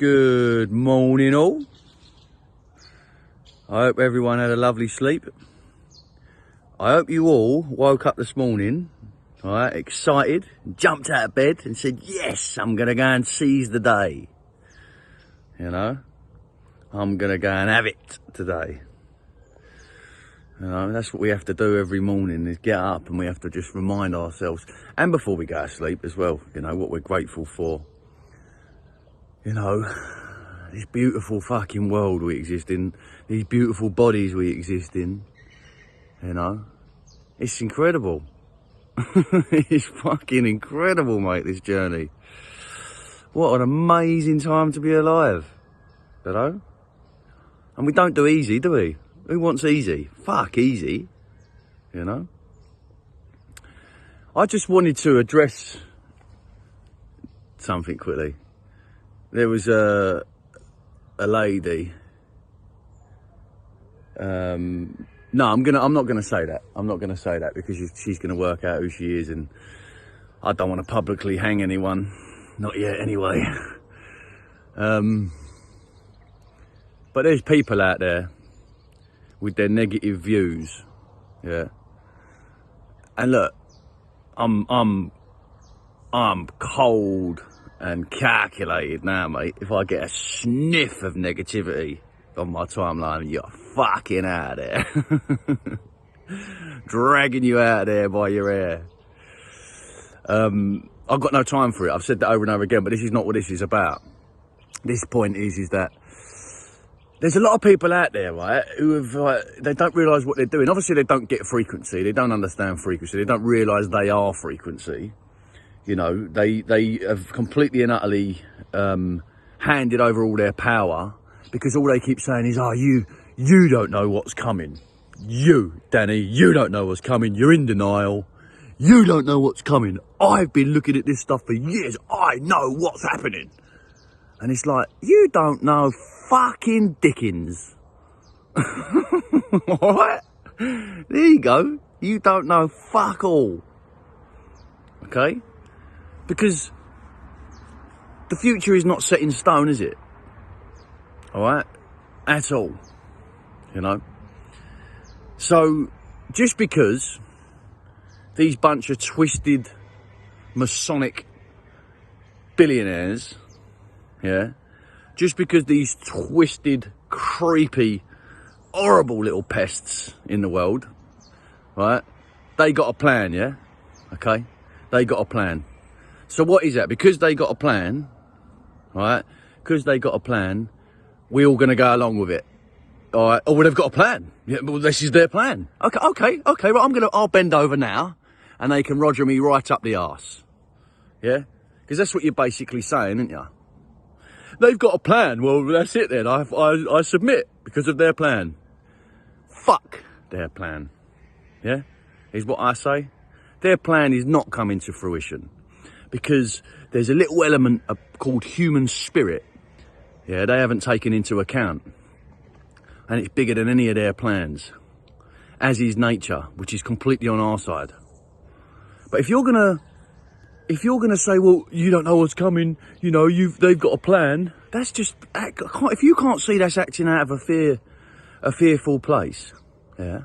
Good morning all. I hope everyone had a lovely sleep. I hope you all woke up this morning, all right, excited, jumped out of bed and said, yes, I'm going to go and seize the day. You know, I'm going to go and have it today. You know, that's what we have to do every morning, is get up and we have to just remind ourselves, and before we go to sleep as well, you know, what we're grateful for. You know, this beautiful fucking world we exist in, these beautiful bodies we exist in, you know, it's incredible. It's fucking incredible, mate, this journey. What an amazing time to be alive, you know? And we don't do easy, do we? Who wants easy? Fuck easy, you know? I just wanted to address something quickly. There was a lady. No, I'm not gonna say that. I'm not gonna say that because she's gonna work out who she is, and I don't want to publicly hang anyone. Not yet, anyway. But there's people out there with their negative views, yeah. And look, I'm cold and calculated now, mate. If I get a sniff of negativity on my timeline, you're fucking out of there. Dragging you out of there by your hair. I've got no time for it. I've said that over and over again, but this is not what this is about. This point is that there's a lot of people out there, right, who have, they don't realise what they're doing. Obviously, they don't get frequency. They don't understand frequency. They don't realise they are frequency. You know, they have completely and utterly handed over all their power, because all they keep saying is, oh, you don't know what's coming. You, Danny, you don't know what's coming. You're in denial. You don't know what's coming. I've been looking at this stuff for years. I know what's happening. And it's like, you don't know fucking Dickens. All right? There you go. You don't know fuck all. Okay? Because the future is not set in stone, is it? All right? At all. You know? So, just because these bunch of twisted Masonic billionaires, yeah, just because these twisted, creepy, horrible little pests in the world, right, they got a plan, yeah? Okay? They got a plan. So what is that? Because they got a plan, right? Because they got a plan, we're all going to go along with it. All right? Oh, well, they've got a plan. Yeah, well, this is their plan. Okay. Right, I'll bend over now, and they can Roger me right up the arse. Yeah? Because that's what you're basically saying, aren't you? They've got a plan. Well, that's it then. I submit because of their plan. Fuck their plan. Yeah? Is what I say. Their plan is not coming to fruition. Because there's a little element called human spirit, yeah, they haven't taken into account. And it's bigger than any of their plans. As is nature, which is completely on our side. But if you're gonna say, well, you don't know what's coming, you know, they've got a plan, that's just, if you can't see that's acting out of a fearful place, yeah,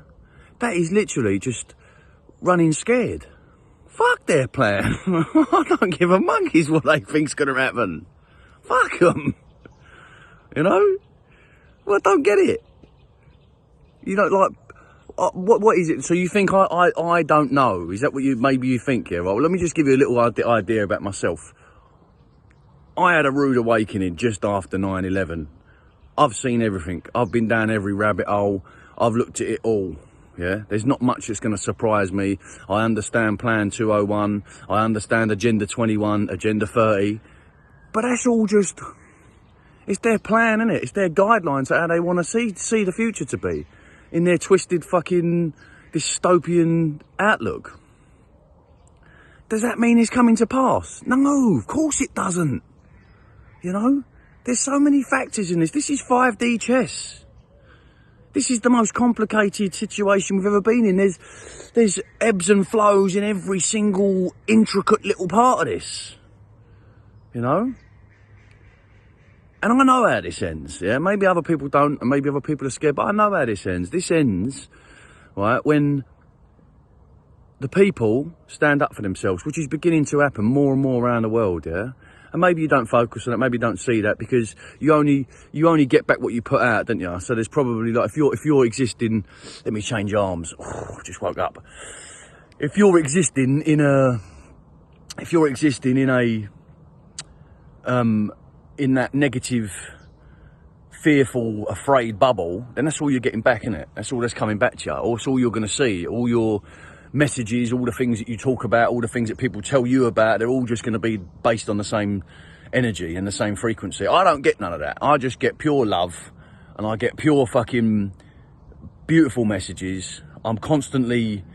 that is literally just running scared. Fuck their plan. I don't give a monkey's what they think's going to happen. Fuck them. You know? Well, I don't get it. You know, like, what is it? So you think I don't know? Is that what maybe you think, yeah? Well, let me just give you a little idea about myself. I had a rude awakening just after 9/11. I've seen everything. I've been down every rabbit hole. I've looked at it all. Yeah, there's not much that's going to surprise me. I understand Plan 201. I understand Agenda 21, Agenda 30. But that's all just, it's their plan, isn't it? It's their guidelines for how they want to see the future to be. In their twisted fucking dystopian outlook. Does that mean it's coming to pass? No, of course it doesn't. You know? There's so many factors in this. This is 5D chess. This is the most complicated situation we've ever been in. There's ebbs and flows in every single intricate little part of this. You know? And I know how this ends, yeah? Maybe other people don't, and maybe other people are scared, but I know how this ends. This ends, right, when the people stand up for themselves, which is beginning to happen more and more around the world, yeah? And maybe you don't focus on it, maybe you don't see that, because you only get back what you put out, don't you? So there's probably, like, if you're existing, let me change arms. Oh, I just woke up. If you're existing in a in that negative, fearful, afraid bubble, then that's all you're getting back, innit? That's all that's coming back to you. Or it's all you're going to see. All your messages, all the things that you talk about, all the things that people tell you about, they're all just going to be based on the same energy and the same frequency. I don't get none of that. I just get pure love, and I get pure fucking beautiful messages. I'm constantly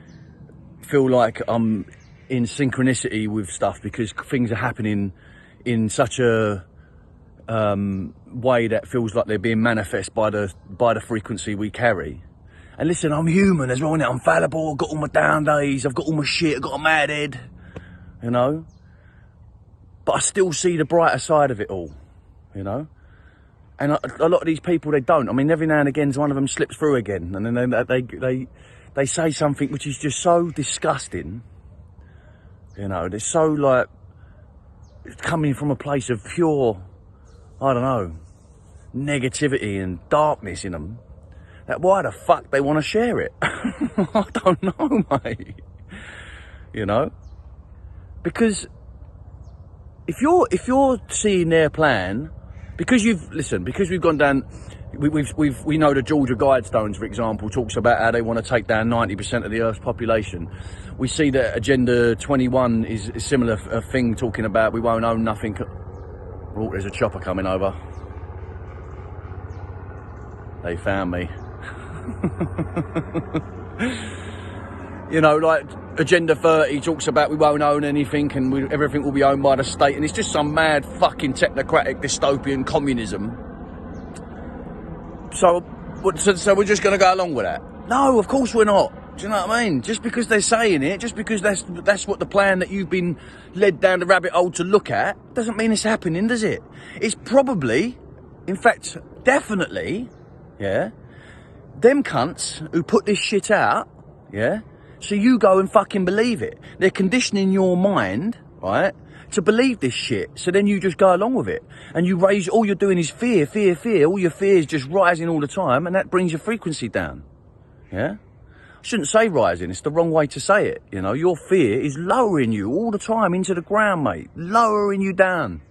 feel like I'm in synchronicity with stuff, because things are happening in such a way that feels like they're being manifest by the frequency we carry. And listen, I'm human as well, innit? I'm fallible, I've got all my down days, I've got all my shit, I've got a mad head, you know? But I still see the brighter side of it all, you know? And a lot of these people, they don't. I mean, every now and again, one of them slips through again, and then they say something which is just so disgusting, you know? They're so, like, coming from a place of pure, I don't know, negativity and darkness in them, that why the fuck they want to share it? I don't know, mate. You know? Because if you're seeing their plan, because we've gone down, we know the Georgia Guidestones, for example, talks about how they want to take down 90% of the Earth's population. We see that Agenda 21 is a similar thing, talking about we won't own nothing. Oh, there's a chopper coming over. They found me. You know, like Agenda 30 talks about we won't own anything, and everything will be owned by the state, and it's just some mad fucking technocratic dystopian communism. So we're just going to go along with that? No, of course we're not. Do you know what I mean? Just because they're saying it, just because that's what the plan that you've been led down the rabbit hole to look at, doesn't mean it's happening, does it? It's probably, in fact, definitely, yeah, them cunts who put this shit out, yeah, so you go and fucking believe it. They're conditioning your mind, right, to believe this shit, so then you just go along with it. And you raise, all you're doing is fear. All your fears just rising all the time, and that brings your frequency down, yeah? I shouldn't say rising, it's the wrong way to say it, you know? Your fear is lowering you all the time into the ground, mate. Lowering you down,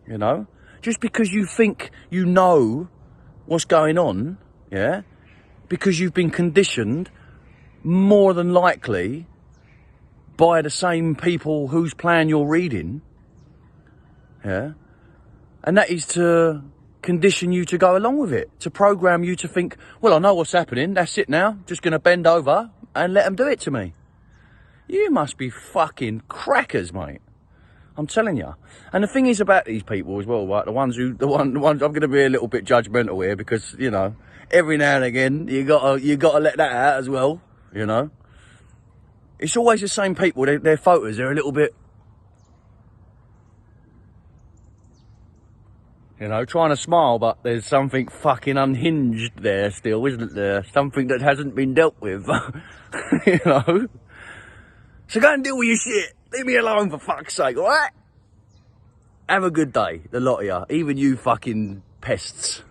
you know? Just because you think you know what's going on, yeah? Because you've been conditioned, more than likely, by the same people whose plan you're reading, yeah? And that is to condition you to go along with it, to program you to think, well, I know what's happening, that's it now, just going to bend over and let them do it to me. You must be fucking crackers, mate. I'm telling you. And the thing is about these people as well, right, the ones I'm going to be a little bit judgmental here, because, you know, every now and again, you gotta let that out as well, you know. It's always the same people, their photos, they're a little bit, you know, trying to smile, but there's something fucking unhinged there still, isn't there? Something that hasn't been dealt with, you know? So go and deal with your shit. Leave me alone, for fuck's sake, alright? Have a good day, the lot of you. Even you fucking pests.